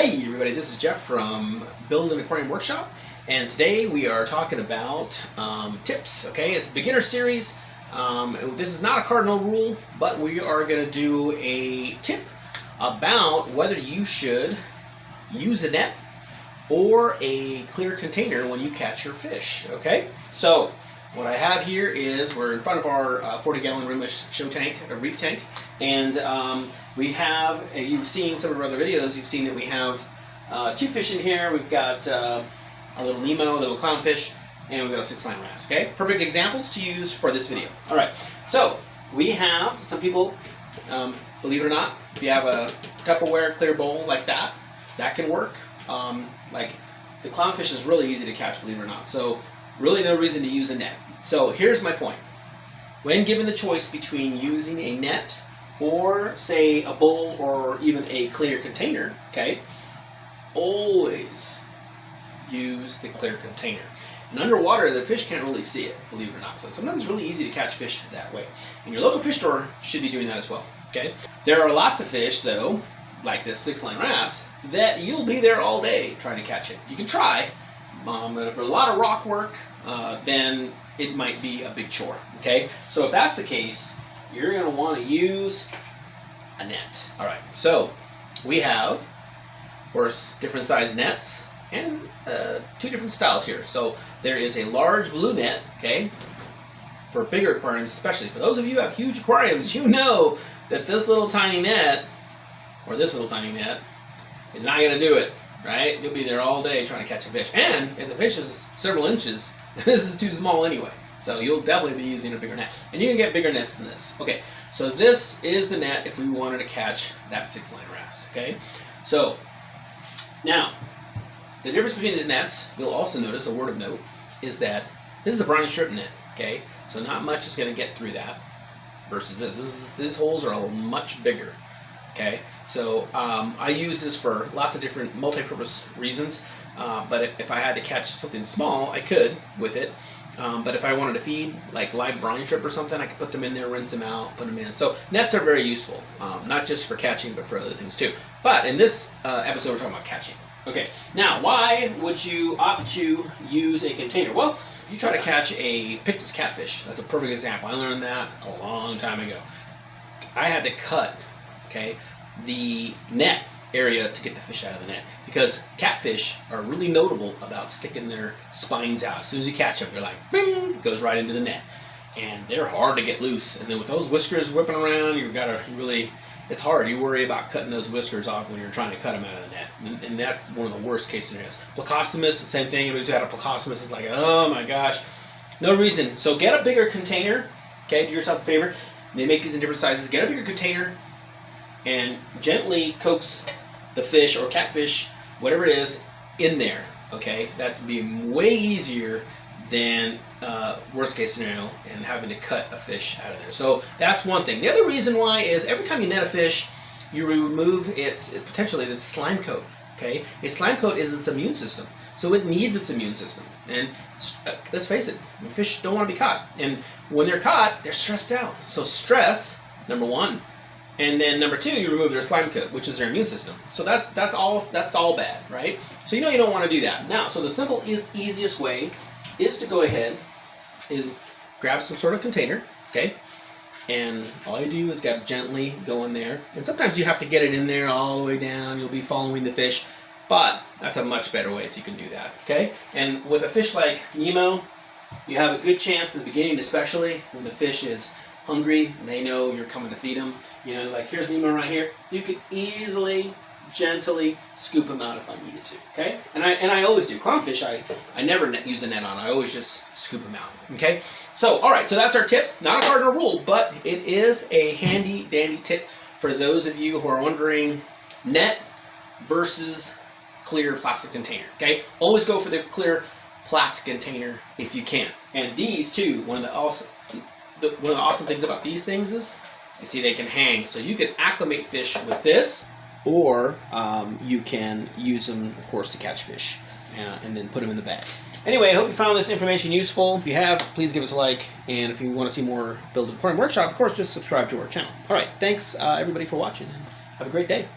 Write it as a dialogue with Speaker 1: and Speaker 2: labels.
Speaker 1: Hey everybody, this is Jeff from Build an Aquarium Workshop, and today we are talking about tips. Okay, it's a beginner series. This is not a cardinal rule, but we are going to do a tip about whether you should use a net or a clear container when you catch your fish. Okay, so what I have here is we're in front of our 40-gallon rimless show tank, a reef tank, and we have, you've seen some of our other videos, you've seen that we have two fish in here. We've got our little Nemo, little clownfish, and we've got a 6-line wrasse, okay? Perfect examples to use for this video. All right, so we have, some people, believe it or not, if you have a Tupperware clear bowl like that, that can work. Like the clownfish is really easy to catch, believe it or not, so really no reason to use a net. So here's my point. When given the choice between using a net or say a bowl or even a clear container, okay, always use the clear container. And underwater, the fish can't really see it, believe it or not. So sometimes it's really easy to catch fish that way. And your local fish store should be doing that as well, okay? There are lots of fish, though, like this 6-line wrasse, that you'll be there all day trying to catch it. You can try, but if there's a lot of rock work, then it might be a big chore, okay? So if that's the case, you're gonna wanna use a net. All right, so we have, of course, different size nets and two different styles here. So there is a large blue net, okay, for bigger aquariums especially. For those of you who have huge aquariums, you know that this little tiny net, or this little tiny net, is not gonna do it. Right? You'll be there all day trying to catch a fish. And if the fish is several inches, this is too small anyway. So you'll definitely be using a bigger net. And you can get bigger nets than this. Okay, so this is the net if we wanted to catch that 6-line wrasse. Okay, so now the difference between these nets, you'll also notice, a word of note, is that this is a brine strip net. Okay, so not much is going to get through that versus this. These holes are much bigger. Okay, so I use this for lots of different multi-purpose reasons, but if I had to catch something small, I could with it. But if I wanted to feed like live brine shrimp or something, I could put them in there, rinse them out, put them in. So nets are very useful, not just for catching, but for other things too. But in this episode, we're talking about catching. Okay, now why would you opt to use a container? Well, you try to catch a Pictus catfish. That's a perfect example. I learned that a long time ago. I had to cut, okay, the net area to get the fish out of the net, because catfish are really notable about sticking their spines out. As soon as you catch them, they're like, bing, it goes right into the net, and they're hard to get loose. And then with those whiskers whipping around, it's hard. You worry about cutting those whiskers off when you're trying to cut them out of the net, and that's one of the worst case scenarios. Plecostomus, same thing. Everybody's had a plecostomus, it's like, oh my gosh, no reason. So get a bigger container. Okay, do yourself a favor. They make these in different sizes. Get a bigger container and gently coax the fish or catfish, whatever it is, in there. Okay, that's being way easier than worst case scenario and having to cut a fish out of there. So that's one thing. The other reason why is every time you net a fish, you remove its slime coat. Okay, a slime coat is its immune system, so it needs its immune system. And let's face it, fish don't want to be caught, and when they're caught, they're stressed out. So stress, number one. And then number two, you remove their slime coat, which is their immune system. So that's all bad, right? So you know you don't want to do that. Now, so the easiest way is to go ahead and grab some sort of container, okay? And all you do is gently go in there. And sometimes you have to get it in there all the way down. You'll be following the fish, but that's a much better way if you can do that, okay? And with a fish like Nemo, you have a good chance in the beginning, especially when the fish is hungry, and they know you're coming to feed them. You know, like here's Nemo right here. You could easily, gently scoop him out if I needed to. Okay, and I always do. Clownfish, I never use a net on. I always just scoop him out. Okay, so all right, so that's our tip. Not a cardinal rule, but it is a handy dandy tip for those of you who are wondering net versus clear plastic container. Okay, always go for the clear plastic container if you can. And these two, one of the awesome things about these things is, you see, they can hang. So you can acclimate fish with this, or you can use them, of course, to catch fish and then put them in the bag. Anyway, I hope you found this information useful. If you have, please give us a like. And if you want to see more Build an Aquarium Workshop, of course, just subscribe to our channel. All right, thanks everybody for watching. Have a great day.